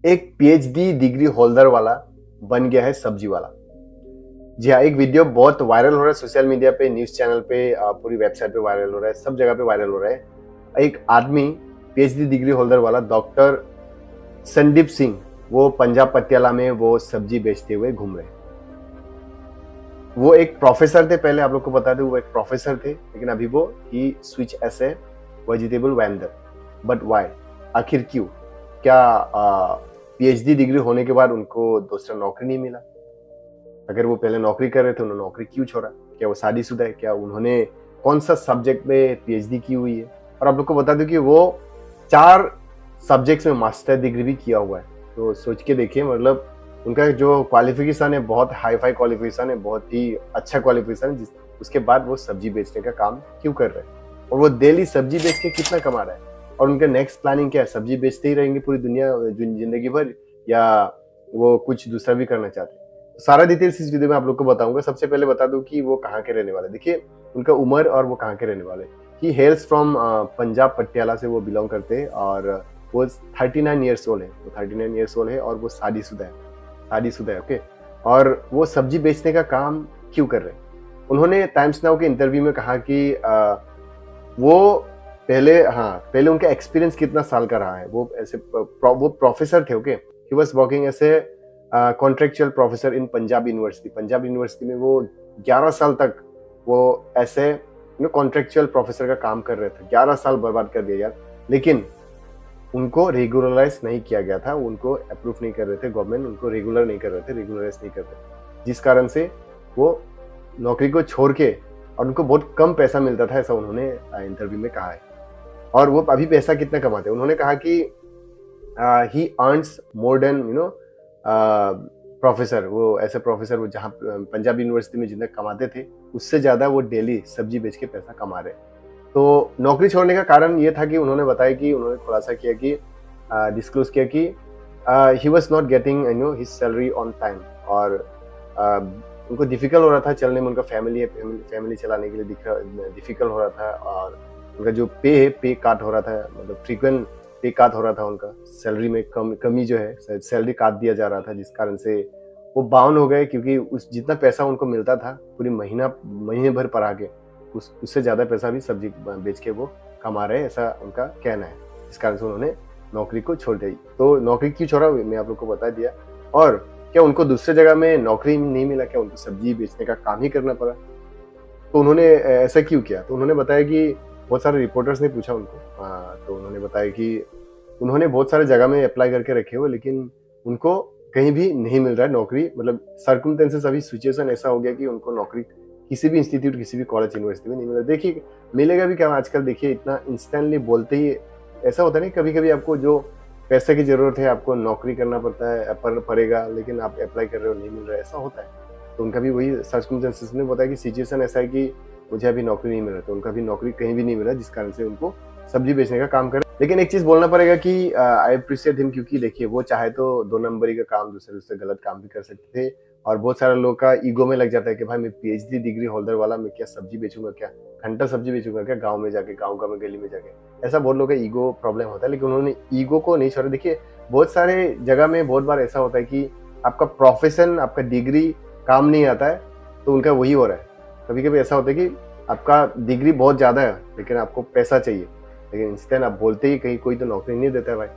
एक PhD degree holder वाला बन गया है सब्जी वाला। जी हाँ, एक वीडियो बहुत वायरल हो रहा है सोशल मीडिया पे, न्यूज चैनल पे, पूरी वेबसाइट पे वायरल हो रहा है, सब जगह पे वायरल हो रहा है। एक आदमी पीएचडी डिग्री होल्डर वाला डॉक्टर संदीप सिंह, वो पंजाब पटियाला में वो सब्जी बेचते हुए घूम रहे हैं। वो एक प्रोफेसर थे, पहले आप लोग को बता दें, वो एक प्रोफेसर थे, लेकिन अभी वो ही switch as a vegetable vendor. But why, आखिर क्यों? क्या पीएचडी डिग्री होने के बाद उनको दूसरा नौकरी नहीं मिला? अगर वो पहले नौकरी कर रहे थे, उन्होंने नौकरी क्यों छोड़ा? क्या वो शादीशुदा है? क्या उन्होंने कौन सा सब्जेक्ट में पीएचडी की हुई है? और आप लोग को बता दूं कि वो 4 सब्जेक्ट्स में मास्टर डिग्री भी किया हुआ है। तो सोच के देखिए, मतलब उनका जो क्वालिफिकेशन है बहुत हाई फाई क्वालिफिकेशन है, बहुत ही अच्छा क्वालिफिकेशन है, उसके बाद वो सब्जी बेचने का काम क्यों कर रहे हैं? और वो डेली सब्जी बेच के कितना कमा रहा है? और उनका नेक्स्ट प्लानिंग क्या है? सब्जी बेचते ही रहेंगे पूरी दुनिया जिंदगी भर, या वो कुछ दूसरा भी करना चाहते हैं? सारा डिटेल्स इस वीडियो में आप लोग को बताऊंगा। सबसे पहले बता दूं कि वो कहाँ के रहने वाले। देखिए उनका उम्र और वो कहाँ के रहने वाले। ही हेल्स फ्रॉम पंजाब पटियाला से वो बिलोंग करते हैं, और वो 39 ईयर्स ओल्ड है। वो 39 ईयर्स ओल्ड है और वो शादीशुदा है। ओके। और वो सब्जी बेचने का काम क्यों कर रहे हैं? उन्होंने टाइम्स नाउ के इंटरव्यू में कहा कि वो पहले उनका एक्सपीरियंस कितना साल का रहा है। वो ऐसे वो प्रोफेसर थे। Okay. He was working as a contractual professor in Punjab university में वो 11 साल तक वो ऐसे कॉन्ट्रेक्चुअल प्रोफेसर का काम कर रहे थे। 11 साल बर्बाद कर दिया यार। लेकिन उनको रेगुलराइज नहीं किया गया था, उनको अप्रूव नहीं कर रहे थे, गवर्नमेंट उनको रेगुलराइज नहीं कर रहे थे, जिस कारण से वो नौकरी को छोड़ के, और उनको बहुत कम पैसा मिलता था, ऐसा उन्होंने इंटरव्यू में कहा है। और वो अभी पैसा कितना कमाते हैं? उन्होंने कहा कि ही अर्न्स मोर देन प्रोफेसर, वो ऐसे प्रोफेसर वो जहाँ पंजाब यूनिवर्सिटी में जितना कमाते थे उससे ज़्यादा वो डेली सब्जी बेच के पैसा कमा रहे। तो नौकरी छोड़ने का कारण ये था कि उन्होंने बताया कि उन्होंने खुलासा किया कि डिस्क्लोज किया कि he was not getting his salary on time, और उनको डिफिकल्ट हो रहा था चलने में। उनका फैमिली चलाने के लिए डिफिकल्ट हो रहा था, और उनका जो पे काट हो रहा था, मतलब फ्रीक्वेंट पे काट हो रहा था। उनका सैलरी में कमी जो है, सैलरी काट दिया जा रहा था, जिस कारण से वो बाउंड हो गए, क्योंकि उस जितना पैसा उनको मिलता था पूरी महीने भर पर आगे, उससे ज़्यादा पैसा भी सब्जी बेच के वो कमा रहे, ऐसा उनका कहना है। इस कारण से उन्होंने नौकरी को छोड़ दी। तो नौकरी क्यों छोड़ा मैं आप लोग को बता दिया। और क्या उनको दूसरे जगह में नौकरी नहीं मिला? क्या उनको सब्जी बेचने का काम ही करना पड़ा? तो उन्होंने ऐसा क्यों किया? तो उन्होंने बताया कि बहुत सारे रिपोर्टर्स ने पूछा उनको, तो उन्होंने बताया कि उन्होंने बहुत सारे जगह में अप्लाई करके रखे हुए, लेकिन उनको कहीं भी नहीं मिल रहा है नौकरी। मतलब सर्कमस्टेंसेस, अभी सिचुएशन ऐसा हो गया कि उनको नौकरी किसी भी इंस्टीट्यूट, किसी भी कॉलेज यूनिवर्सिटी में नहीं मिल रहा। देखिए मिलेगा भी क्या आजकल? देखिए इतना इंस्टेंटली बोलते ही ऐसा होता नहीं, कभी कभी आपको जो पैसे की जरूरत है आपको नौकरी करना पड़ेगा, लेकिन आप अप्लाई कर रहे हो नहीं मिल रहा है, ऐसा होता है। तो उनका भी वही सर्कमस्टेंसेस ने बताया कि सिचुएशन ऐसा है कि मुझे अभी नौकरी नहीं मिल रहा, तो उनका भी नौकरी कहीं भी नहीं मिला, जिस कारण से उनको सब्जी बेचने का काम करे। लेकिन एक चीज बोलना पड़ेगा कि आई अप्रिशिएट हिम, क्योंकि देखिए वो चाहे तो 2 नंबरी का काम, दूसरे गलत काम भी कर सकते थे। और बहुत सारे लोग का ईगो में लग जाता है कि भाई मैं पीएचडी डिग्री होल्डर वाला, मैं क्या सब्जी बेचूंगा? क्या घंटा सब्जी बेचूंगा? क्या गाँव में जाके, गाँव में गली में जाके? ऐसा बहुत लोग का ईगो प्रॉब्लम होता है, लेकिन उन्होंने ईगो को नहीं छोड़ा। देखिए बहुत सारे जगह में बहुत बार ऐसा होता है कि आपका प्रोफेशन, आपका डिग्री काम नहीं आता है, तो उनका वही हो रहा है। कभी कभी ऐसा होता है कि आपका डिग्री बहुत ज़्यादा है लेकिन आपको पैसा चाहिए, लेकिन इंस्टेंट आप बोलते ही कहीं कोई तो नौकरी नहीं देता है भाई,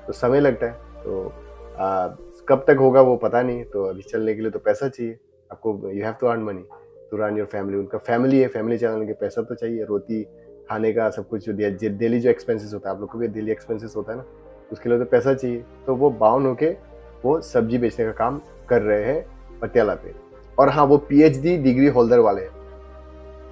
तो समय लगता है। तो कब तक होगा वो पता नहीं। तो अभी चलने के लिए तो पैसा चाहिए आपको, you have to earn money to run your family. उनका फैमिली है, फैमिली चलाने के पैसा तो चाहिए, रोटी खाने का सब कुछ, जो डेली जो एक्सपेंसेस होता है, आप लोग को भी डेली एक्सपेंसेस होता है ना, उसके लिए तो पैसा चाहिए। तो वो बाउंड होके वो सब्जी बेचने का काम कर रहे हैं पटियाला पे। और हाँ, वो पीएचडी डिग्री होल्डर वाले हैं।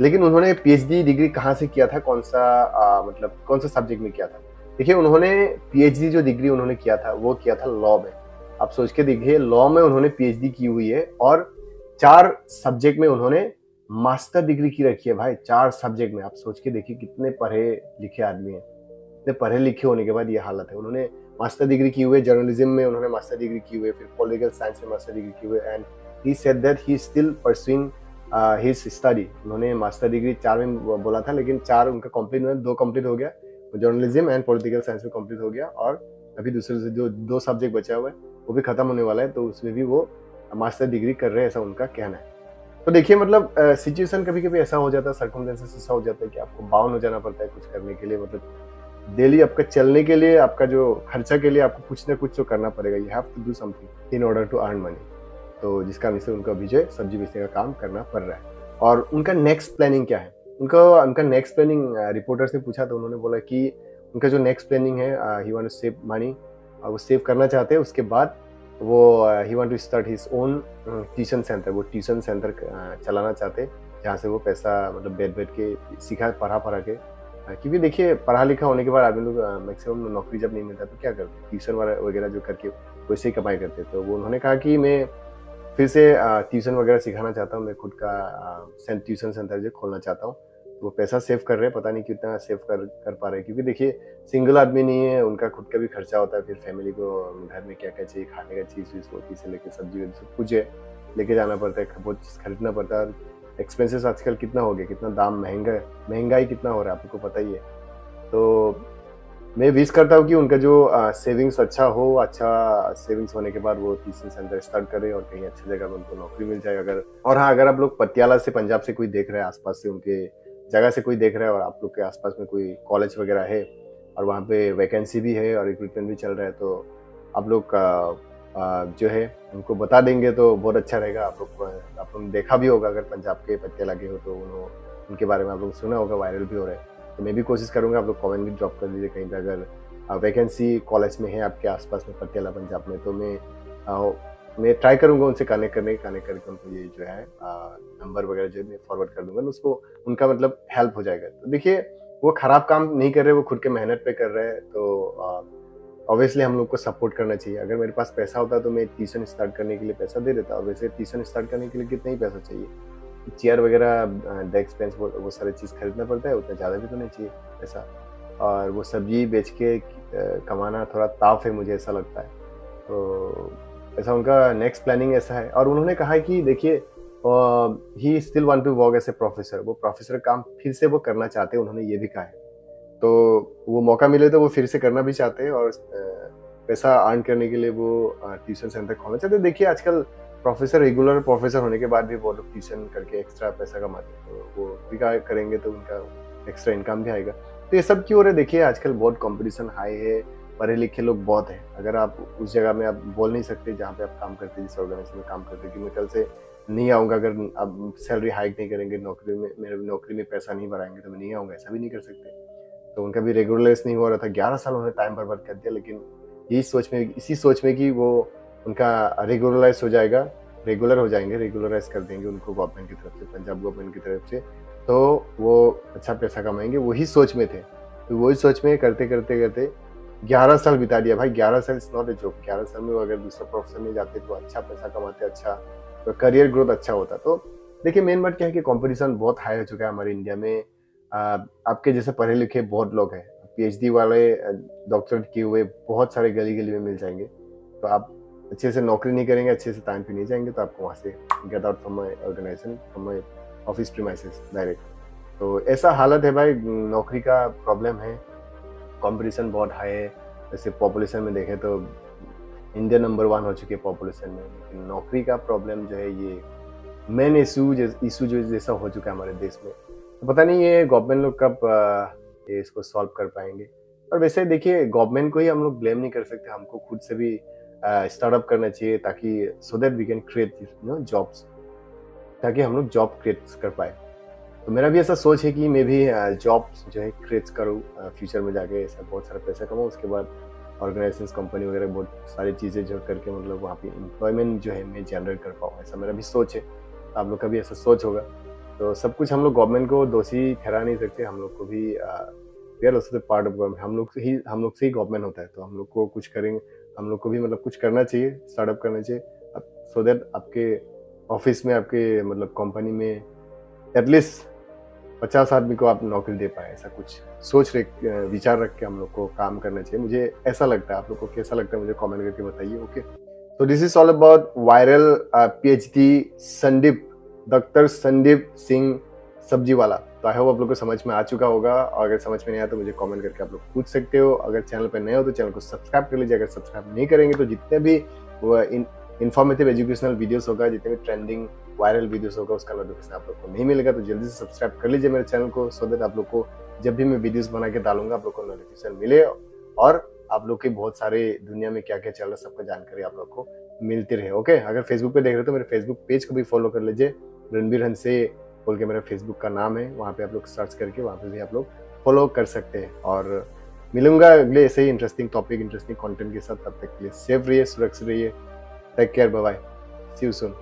लेकिन उन्होंने पीएचडी डिग्री कहाँ से किया था, कौन सा सब्जेक्ट में किया था? देखिए उन्होंने पीएचडी जो डिग्री उन्होंने किया था वो किया था लॉ में। आप सोच के देखिए, लॉ में उन्होंने पीएचडी की हुई है, और 4 सब्जेक्ट में उन्होंने मास्टर डिग्री की रखी है भाई। 4 सब्जेक्ट में आप सोच के देखिए कितने पढ़े लिखे आदमी है। इतने पढ़े लिखे होने के बाद ये हालत है। उन्होंने मास्टर डिग्री की हुई है, जर्नलिज्म में उन्होंने मास्टर डिग्री की हुई है, फिर पॉलिटिकल साइंस में मास्टर डिग्री की हुई है, and he said that he still pursuing his study. उन्होंने मास्टर डिग्री 4 में बोला था, लेकिन 4 उनका कंप्लीट हुआ, 2 कंप्लीट हो गया, जर्नलिज्म एंड पॉलिटिकल साइंस में कंप्लीट हो गया, और अभी दूसरे से जो 2 सब्जेक्ट बचा हुआ है वो भी खत्म होने वाला है, तो उसमें भी वो मास्टर डिग्री कर रहे हैं, ऐसा उनका कहना है। तो देखिए मतलब सिचुएशन कभी-कभी ऐसा हो जाता है, सर्कमस्टेंसेस ऐसा हो जाता है कि आपको बाउंड हो जाना पड़ता है कुछ करने के लिए, मतलब डेली आपका चलने के लिए, आपका जो खर्चा के लिए आपको कुछ ना कुछ तो करना पड़ेगा। You have to do something in order to earn money. तो जिसका वजह से उनको अभी जो है सब्जी बेचने का काम करना पड़ रहा है। और उनका नेक्स्ट प्लानिंग क्या है? उनका नेक्स्ट प्लानिंग रिपोर्टर्स ने पूछा तो उन्होंने बोला कि उनका जो नेक्स्ट प्लानिंग है, he want to save money, वो सेव करना चाहते हैं। उसके बाद वो he want to start his own tuition centre, वो ट्यूशन सेंटर चलाना चाहते हैं जहाँ से वो पैसा मतलब बैठ के सिखा पढ़ा के, क्योंकि देखिए पढ़ा लिखा होने के बाद आदमी लोग मैक्सिमम नौकरी जब नहीं मिलता तो क्या करते, ट्यूशन वगैरह जो करके वैसे ही कमाई करते। तो वो उन्होंने कहा कि मैं फिर से ट्यूशन वगैरह सिखाना चाहता हूँ, मैं खुद का ट्यूशन सेंटर जो खोलना चाहता हूँ। तो वो पैसा सेव कर रहे हैं, पता नहीं कितना सेव कर पा रहे हैं, क्योंकि देखिए सिंगल आदमी नहीं है, उनका खुद का भी खर्चा होता है, फिर फैमिली को घर में क्या क्या चाहिए, खाने का चीज़ होती से लेके सब्जी सब कुछ है लेके जाना पड़ता है, बहुत चीज़ खरीदना पड़ता है। और एक्सपेंसेस आजकल कितना हो गया, कितना दाम महंगाई कितना हो रहा है आपको पता ही है। तो मैं विश करता हूँ कि उनका जो सेविंग्स अच्छा हो, अच्छा सेविंग्स होने के बाद वो ट्यूशन सेंटर स्टार्ट करे और कहीं अच्छी जगह में उनको नौकरी मिल जाए। अगर और हाँ, अगर आप लोग पटियाला से, पंजाब से कोई देख रहे हैं, आसपास से उनके जगह से कोई देख रहा है और आप लोग के आसपास में कोई कॉलेज वगैरह है और वहाँ पे वैकेंसी भी है और रिक्रूटमेंट भी चल रहा है, तो आप लोग जो है उनको बता देंगे तो बहुत अच्छा रहेगा। आप लोग देखा भी होगा, अगर पंजाब के पटियाला के हो तो उनके बारे में आप लोग सुना होगा, वायरल भी हो रहा है। तो मैं भी कोशिश करूंगा, आप लोग कमेंट भी ड्रॉप कर दीजिए कहीं पे अगर वैकेंसी कॉलेज में है आपके आसपास में पटियाला पंजाब में, तो मैं ट्राई करूंगा उनसे कनेक्ट करके उनको ये जो है नंबर वगैरह जो है मैं फॉरवर्ड कर दूंगा, उसको उनका मतलब हेल्प हो जाएगा। तो देखिए वो खराब काम नहीं कर रहे, वो खुद के मेहनत पे कर रहे हैं, तो ऑब्वियसली हम लोग को सपोर्ट करना चाहिए। अगर मेरे पास पैसा होता तो मैं ट्यूशन स्टार्ट करने के लिए पैसा दे देता, और वैसे ट्यूशन स्टार्ट करने के लिए कितना ही पैसा चाहिए, चेयर वगैरह, डेस्क बेंच, वो सारी चीज़ खरीदना पड़ता है, उतना ज़्यादा भी तो नहीं चाहिए पैसा। और वो सब्जी बेच के कमाना थोड़ा टाफ है, मुझे ऐसा लगता है। तो ऐसा उनका नेक्स्ट प्लानिंग ऐसा है। और उन्होंने कहा है कि देखिए he still want to work as a professor, वो प्रोफेसर काम फिर से वो करना चाहते हैं, उन्होंने ये भी कहा है। तो वो मौका मिले तो वो फिर से करना भी चाहते हैं, और पैसा अर्न करने के लिए वो ट्यूशन सेंटर खोलना चाहते हैं। देखिए आजकल रेगुलर प्रोफेसर होने के बाद भी वो लोग ट्यूशन करके एक्स्ट्रा पैसा कमाते हैं, तो वो भी करेंगे तो उनका एक्स्ट्रा इनकम भी आएगा। तो ये सब क्यों हो रहा है, देखिए आजकल बहुत कंपटीशन हाई है, पढ़े लिखे लोग बहुत हैं। अगर आप उस जगह में आप बोल नहीं सकते जहाँ पे आप काम करते हैं, जिस ऑर्गेनाइजेशन में काम करते हैं, कि मैं कल से नहीं आऊँगा, अगर आप सैलरी हाइक नहीं करेंगे, मेरे नौकरी में पैसा नहीं बढ़ाएंगे तो मैं नहीं आऊँगा, ऐसा भी नहीं कर सकते। तो उनका भी रेगुलराइज नहीं हो रहा था, 11 साल उन्होंने टाइम बर्बाद कर दिया, लेकिन इसी सोच में कि वो उनका रेगुलराइज हो जाएगा, रेगुलराइज कर देंगे उनको गवर्नमेंट की तरफ से, पंजाब गवर्नमेंट की तरफ से, तो वो अच्छा पैसा कमाएंगे, वही सोच में थे। तो वही सोच में करते करते करते 11 साल बिता दिया भाई। 11 साल इज नॉट ए जोक। 11 साल में वो अगर दूसरा प्रोफेशन में जाते तो अच्छा पैसा कमाते, अच्छा तो करियर ग्रोथ अच्छा होता। तो देखिए मेन बात क्या है कि कंपटीशन बहुत हाई हो चुका है हमारे इंडिया में। आपके जैसे पढ़े लिखे बहुत लोग हैं, पीएचडी वाले, डॉक्टरेट किए हुए बहुत सारे गली गली में मिल जाएंगे। तो आप अच्छे से नौकरी नहीं करेंगे, अच्छे से टाइम पे नहीं जाएंगे, तो आपको वहाँ से get out from my organisation, from my office premises direct. तो ऐसा हालत है भाई, नौकरी का प्रॉब्लम है, कंपटीशन बहुत हाई है। जैसे पॉपुलेशन में देखें तो इंडिया नंबर 1 हो चुकी है पॉपुलेशन में, लेकिन नौकरी का प्रॉब्लम जो है ये मेन इशू जो जैसा हो चुका है हमारे देश में। तो पता नहीं ये गवर्नमेंट लोग कब ये इसको सॉल्व कर पाएंगे। और वैसे देखिए गवर्नमेंट को ही हम लोग ब्लेम नहीं कर सकते, हमको खुद से भी स्टार्टअप करना चाहिए, ताकि so that we can create jobs, ताकि हम लोग जॉब क्रिएट कर पाए। तो मेरा भी ऐसा सोच है कि मैं भी जॉब जो है क्रिएट करूँ फ्यूचर में जाके, ऐसा बहुत सारा पैसा कमाऊँ, उसके बाद ऑर्गेनाइजेशन, कंपनी वगैरह बहुत सारी चीज़ें जो करके मतलब वहाँ पे एम्प्लॉयमेंट जो है मैं जनरेट कर पाऊँ, ऐसा मेरा भी सोच है। आप लोग का भी ऐसा सोच होगा। तो सब कुछ हम लोग गवर्नमेंट को दोषी ठहरा नहीं सकते, हम लोग को भी we are also part of government, हम लोग से ही गवर्नमेंट होता है, तो हम लोग को कुछ करेंगे, हम लोग को भी मतलब कुछ करना चाहिए, स्टार्टअप करना चाहिए, सो दैट आपके ऑफिस में, आपके मतलब कंपनी में एटलीस्ट 50 आदमी को आप नौकरी दे पाए, ऐसा कुछ विचार रख के हम लोग को काम करना चाहिए। मुझे ऐसा लगता है, आप लोग को कैसा लगता है मुझे कमेंट करके बताइए। ओके, तो this is all about viral PhD Sandeep, doctor Sandeep Singh सब्जीवाला। तो आई होप आप लोग को समझ में आ चुका होगा, और अगर समझ में नहीं आया तो मुझे कमेंट करके आप लोग पूछ सकते हो। अगर चैनल पर नए हो तो चैनल को सब्सक्राइब कर लीजिए। अगर सब्सक्राइब नहीं करेंगे तो जितने भी इन्फॉर्मेटिव एजुकेशनल वीडियोस होगा, जितने भी ट्रेंडिंग वायरल वीडियोस होगा, उसका नोटिफिकेशन आप लोग को नहीं मिलेगा। तो जल्दी से सब्सक्राइब कर लीजिए मेरे चैनल को, सो दैट आप लोग को जब भी मैं वीडियोस बना के डालूंगा आप लोग को नोटिफिकेशन मिले, और आप लोग के बहुत सारे दुनिया में क्या क्या चल रहा है सबका जानकारी आप लोग को मिलती रहे। ओके, अगर फेसबुक पे देख रहे हो तो मेरे फेसबुक पेज को भी फॉलो कर लीजिए। रणबीर हंसे बोल के मेरा फेसबुक का नाम है, वहाँ पे आप लोग सर्च करके वहाँ पे भी आप लोग फॉलो कर सकते हैं। और मिलूंगा अगले ऐसे ही इंटरेस्टिंग टॉपिक, इंटरेस्टिंग कंटेंट के साथ। तब तक के लिए सेफ रहिए, सुरक्षित रहिए। Take care, bye bye, see you soon.